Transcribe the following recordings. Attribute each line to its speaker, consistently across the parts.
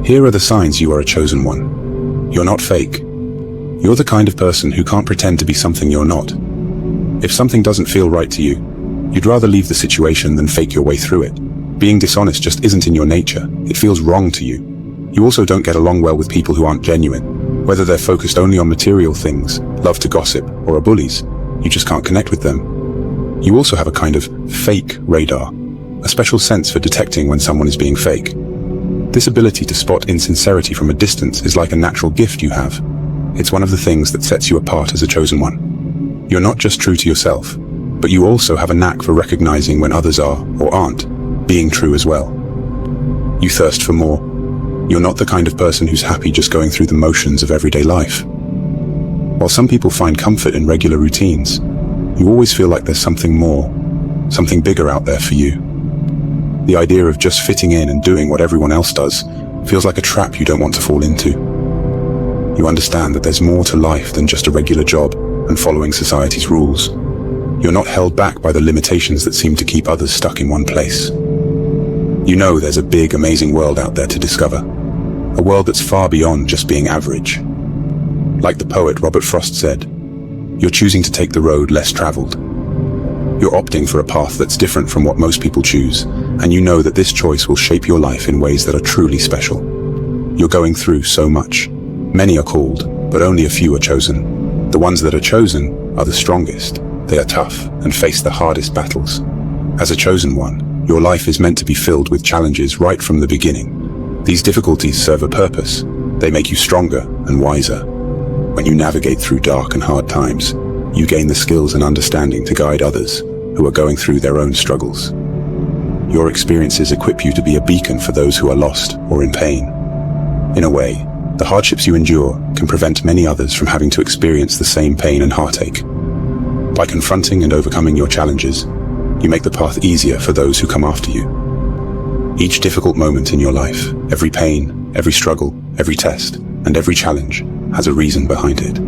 Speaker 1: Here are the signs you are a chosen one. You're not fake. You're the kind of person who can't pretend to be something you're not. If something doesn't feel right to you, you'd rather leave the situation than fake your way through it. Being dishonest just isn't in your nature. It feels wrong to you. You also don't get along well with people who aren't genuine. Whether they're focused only on material things, love to gossip, or are bullies, you just can't connect with them. You also have a kind of fake radar, a special sense for detecting when someone is being fake. This ability to spot insincerity from a distance is like a natural gift you have. It's one of the things that sets you apart as a chosen one. You're not just true to yourself, but you also have a knack for recognizing when others are, or aren't, being true as well. You thirst for more. You're not the kind of person who's happy just going through the motions of everyday life. While some people find comfort in regular routines, you always feel like there's something more, something bigger out there for you. The idea of just fitting in and doing what everyone else does feels like a trap you don't want to fall into. You understand that there's more to life than just a regular job and following society's rules. You're not held back by the limitations that seem to keep others stuck in one place. You know there's a big, amazing world out there to discover. A world that's far beyond just being average. Like the poet Robert Frost said, you're choosing to take the road less traveled. You're opting for a path that's different from what most people choose, and you know that this choice will shape your life in ways that are truly special. You're going through so much. Many are called, but only a few are chosen. The ones that are chosen are the strongest. They are tough and face the hardest battles. As a chosen one, your life is meant to be filled with challenges right from the beginning. These difficulties serve a purpose. They make you stronger and wiser. When you navigate through dark and hard times, you gain the skills and understanding to guide others who are going through their own struggles. Your experiences equip you to be a beacon for those who are lost or in pain. In a way, the hardships you endure can prevent many others from having to experience the same pain and heartache. By confronting and overcoming your challenges, you make the path easier for those who come after you. Each difficult moment in your life, every pain, every struggle, every test, and every challenge has a reason behind it.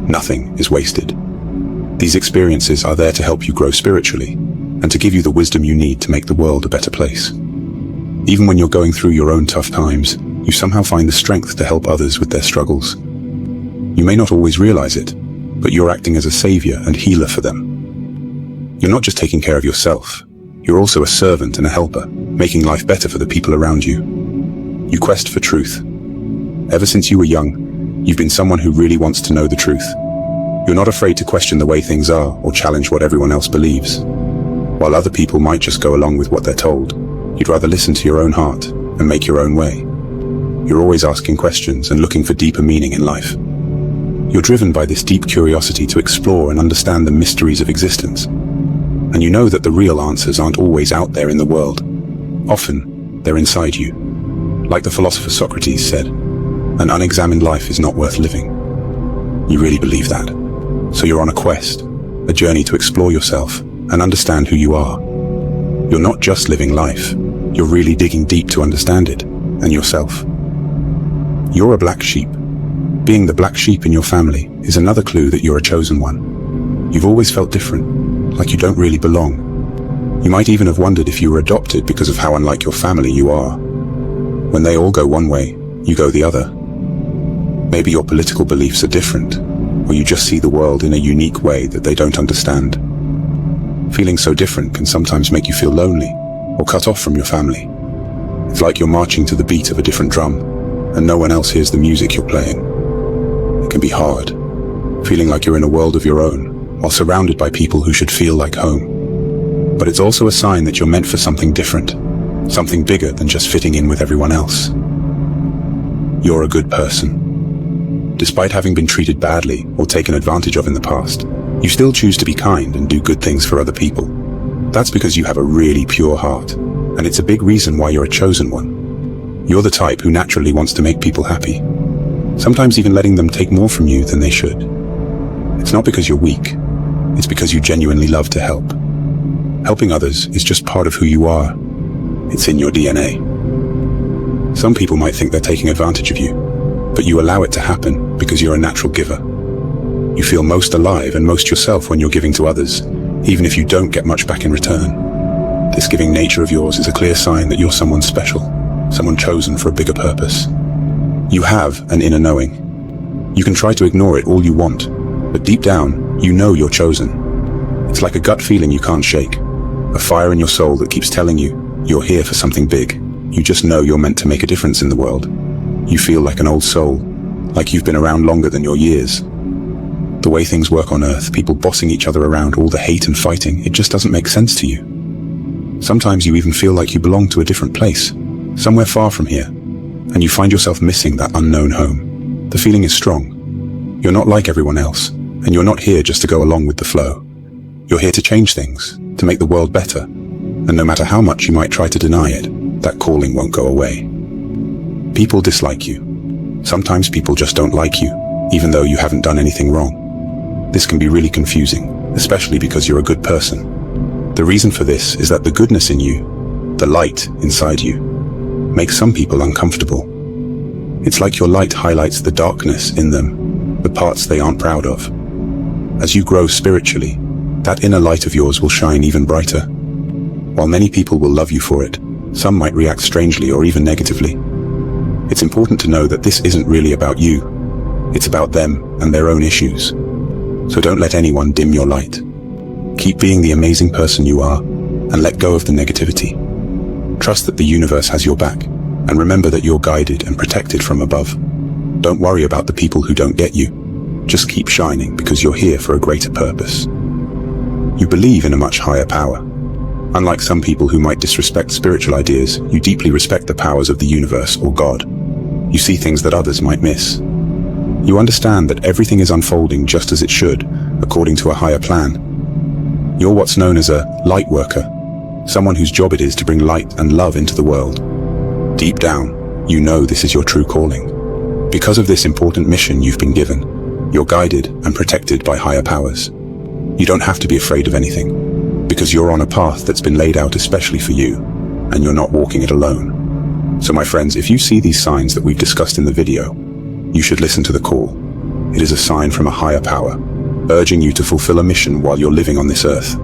Speaker 1: Nothing is wasted. These experiences are there to help you grow spiritually and to give you the wisdom you need to make the world a better place. Even when you're going through your own tough times, you somehow find the strength to help others with their struggles. You may not always realize it, but you're acting as a savior and healer for them. You're not just taking care of yourself, you're also a servant and a helper, making life better for the people around you. You quest for truth. Ever since you were young, you've been someone who really wants to know the truth. You're not afraid to question the way things are or challenge what everyone else believes. While other people might just go along with what they're told, you'd rather listen to your own heart and make your own way. You're always asking questions and looking for deeper meaning in life. You're driven by this deep curiosity to explore and understand the mysteries of existence. And you know that the real answers aren't always out there in the world. Often, they're inside you. Like the philosopher Socrates said, an unexamined life is not worth living. You really believe that. So you're on a quest, a journey to explore yourself and understand who you are. You're not just living life, you're really digging deep to understand it, and yourself. You're a black sheep. Being the black sheep in your family is another clue that you're a chosen one. You've always felt different, like you don't really belong. You might even have wondered if you were adopted because of how unlike your family you are. When they all go one way, you go the other. Maybe your political beliefs are different, or you just see the world in a unique way that they don't understand. Feeling so different can sometimes make you feel lonely or cut off from your family. It's like you're marching to the beat of a different drum, and no one else hears the music you're playing. It can be hard, feeling like you're in a world of your own, while surrounded by people who should feel like home. But it's also a sign that you're meant for something different, something bigger than just fitting in with everyone else. You're a good person. Despite having been treated badly or taken advantage of in the past, you still choose to be kind and do good things for other people. That's because you have a really pure heart, and it's a big reason why you're a chosen one. You're the type who naturally wants to make people happy, sometimes even letting them take more from you than they should. It's not because you're weak, it's because you genuinely love to help. Helping others is just part of who you are. It's in your DNA. Some people might think they're taking advantage of you, but you allow it to happen because you're a natural giver. You feel most alive and most yourself when you're giving to others, even if you don't get much back in return. This giving nature of yours is a clear sign that you're someone special, someone chosen for a bigger purpose. You have an inner knowing. You can try to ignore it all you want, but deep down, you know you're chosen. It's like a gut feeling you can't shake, a fire in your soul that keeps telling you you're here for something big. You just know you're meant to make a difference in the world. You feel like an old soul, like you've been around longer than your years. The way things work on Earth, people bossing each other around, all the hate and fighting, it just doesn't make sense to you. Sometimes you even feel like you belong to a different place, somewhere far from here, and you find yourself missing that unknown home. The feeling is strong. You're not like everyone else, and you're not here just to go along with the flow. You're here to change things, to make the world better, and no matter how much you might try to deny it, that calling won't go away. People dislike you. Sometimes people just don't like you, even though you haven't done anything wrong. This can be really confusing, especially because you're a good person. The reason for this is that the goodness in you, the light inside you, makes some people uncomfortable. It's like your light highlights the darkness in them, the parts they aren't proud of. As you grow spiritually, that inner light of yours will shine even brighter. While many people will love you for it, some might react strangely or even negatively. It's important to know that this isn't really about you. It's about them and their own issues. So don't let anyone dim your light. Keep being the amazing person you are, and let go of the negativity. Trust that the universe has your back, and remember that you're guided and protected from above. Don't worry about the people who don't get you. Just keep shining because you're here for a greater purpose. You believe in a much higher power. Unlike some people who might disrespect spiritual ideas, you deeply respect the powers of the universe or God. You see things that others might miss. You understand that everything is unfolding just as it should, according to a higher plan. You're what's known as a light worker, someone whose job it is to bring light and love into the world. Deep down, you know this is your true calling. Because of this important mission you've been given, you're guided and protected by higher powers. You don't have to be afraid of anything, because you're on a path that's been laid out especially for you, and you're not walking it alone. So my friends, if you see these signs that we've discussed in the video, you should listen to the call. It is a sign from a higher power, urging you to fulfill a mission while you're living on this earth.